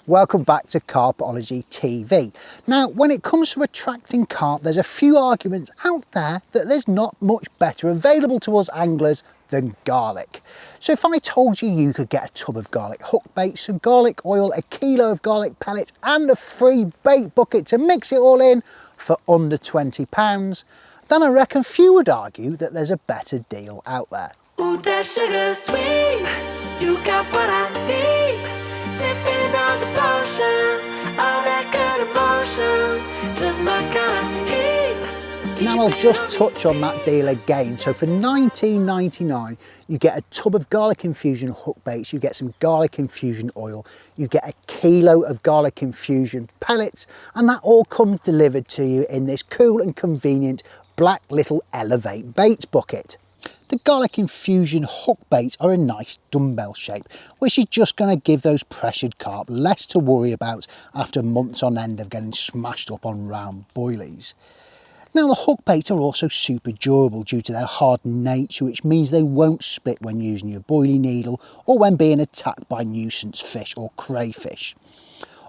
welcome back to CARPology TV. Now, when it comes to attracting carp, there's a few arguments out there that there's not much better available to us anglers than garlic. So if I told you you could get a tub of garlic hook bait, some garlic oil, a kilo of garlic pellets and a free bait bucket to mix it all in for under £20, then I reckon few would argue that there's a better deal out there. Ooh, that sugar sweet, you got what I need. Sipping on the potion, all that good emotion, just my kind of heat. Now I'll just touch on that deal again. So for $19.99 you get a tub of garlic infusion hook baits, you get some garlic infusion oil, you get a kilo of garlic infusion pellets, and that all comes delivered to you in this cool and convenient black little Elevate baits bucket. The garlic infusion hook baits are a nice dumbbell shape, which is just going to give those pressured carp less to worry about after months on end of getting smashed up on round boilies. Now the hook baits are also super durable due to their hard nature, which means they won't split when using your boilie needle or when being attacked by nuisance fish or crayfish.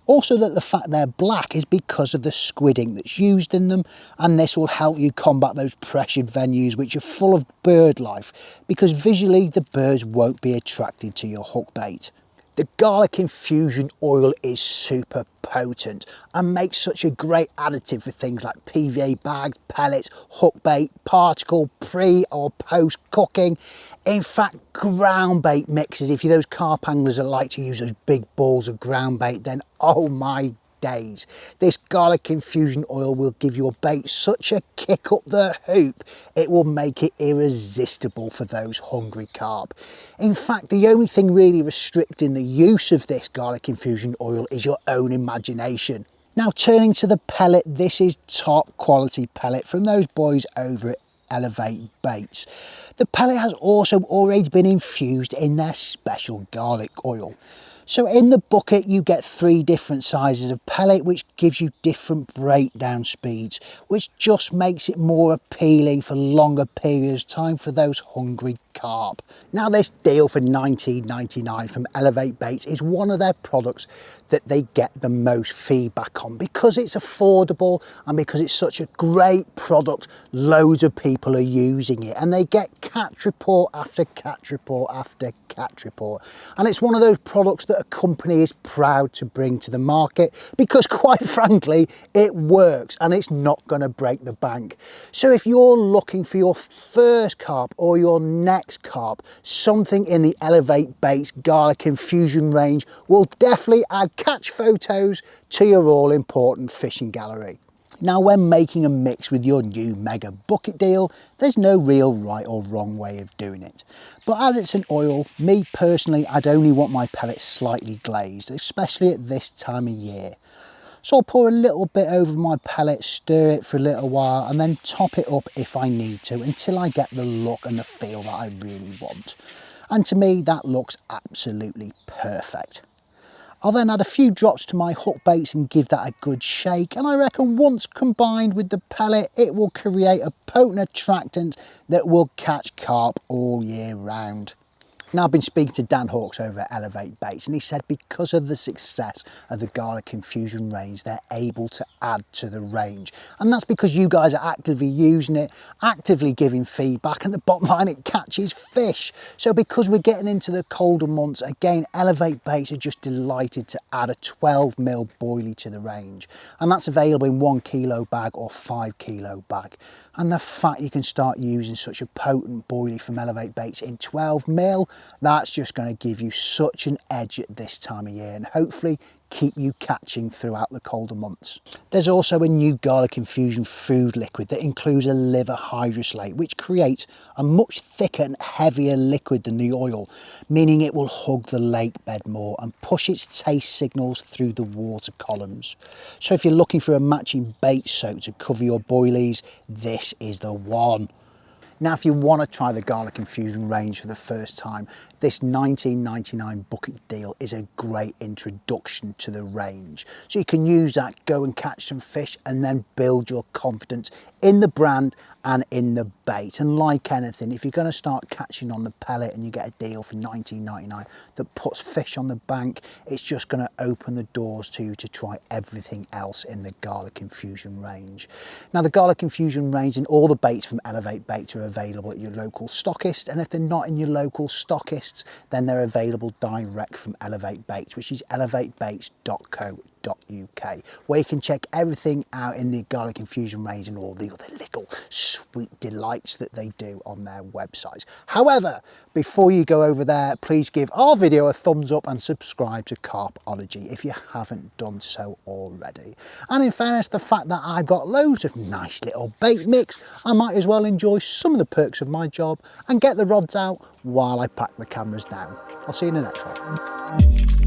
Also, that the fact they're black is because of the squid ink that's used in them, and this will help you combat those pressured venues which are full of bird life, because visually the birds won't be attracted to your hook bait. The garlic infusion oil is super potent and makes such a great additive for things like PVA bags, pellets, hook bait, particle, pre or post cooking. In fact, ground bait mixes, if you're those carp anglers that like to use those big balls of ground bait, then oh my days, this garlic infusion oil will give your bait such a kick up the hoop, it will make it irresistible for those hungry carp. In fact, the only thing really restricting the use of this garlic infusion oil is your own imagination. Now turning to the pellet, this is top quality pellet from those boys over at Elevate Baits. The pellet has also already been infused in their special garlic oil. So in the bucket you get 3 different sizes of pellet, which gives you different breakdown speeds, which just makes it more appealing for longer periods of time for those hungry carp. Now this deal for $19.99 from Elevate Baits is one of their products that they get the most feedback on, because it's affordable and because it's such a great product. Loads of people are using it and they get catch report after catch report after catch report, and it's one of those products that a company is proud to bring to the market because quite frankly it works and it's not going to break the bank. So if you're looking for your first carp or your next carp, something in the Elevate Baits garlic infusion range will definitely add catch photos to your all important fishing gallery. Now when making a mix with your new mega bucket deal, there's no real right or wrong way of doing it. But as it's an oil, me personally, I'd only want my pellets slightly glazed, especially at this time of year. So I'll pour a little bit over my pellet, stir it for a little while and then top it up if I need to, until I get the look and the feel that I really want. And to me that looks absolutely perfect. I'll then add a few drops to my hook baits and give that a good shake, and I reckon once combined with the pellet it will create a potent attractant that will catch carp all year round. Now I've been speaking to Dan Hawkes over at Elevate Baits, and he said because of the success of the garlic infusion range they're able to add to the range, and that's because you guys are actively using it, actively giving feedback, and the bottom line, it catches fish. So because we're getting into the colder months, again Elevate Baits are just delighted to add a 12mm boilie to the range, and that's available in 1 kilo bag or 5 kilo bag. And the fact you can start using such a potent boilie from Elevate Baits in 12mm, that's just going to give you such an edge at this time of year and hopefully keep you catching throughout the colder months. There's also a new garlic infusion food liquid that includes a 𝗲𝗷𝗶𝗵𝗿, which creates a much thicker and heavier liquid than the oil, meaning it will hug the lake bed more and push its taste signals through the water columns. So if you're looking for a matching bait soak to cover your boilies, this is the one. Now if you want to try the garlic infusion range for the first time, this £19.99 bucket deal is a great introduction to the range. So you can use that, go and catch some fish, and then build your confidence in the brand and in the bait. And like anything, if you're going to start catching on the pellet and you get a deal for £19.99 that puts fish on the bank, it's just going to open the doors to you to try everything else in the Garlic Infusion range. Now, the Garlic Infusion range and all the baits from Elevate Baits are available at your local stockist, and if they're not in your local stockists, then they're available direct from Elevate Baits, which is elevatebaits.co.uk, where you can check everything out in the Garlic Infusion range and all the other little sweet delights that they do on their websites. However, before you go over there, please give our video a thumbs up and subscribe to CARPology if you haven't done so already. And in fairness, the fact that I've got loads of nice little bait mix, I might as well enjoy some of the perks of my job and get the rods out while I pack the cameras down. I'll see you in the next one.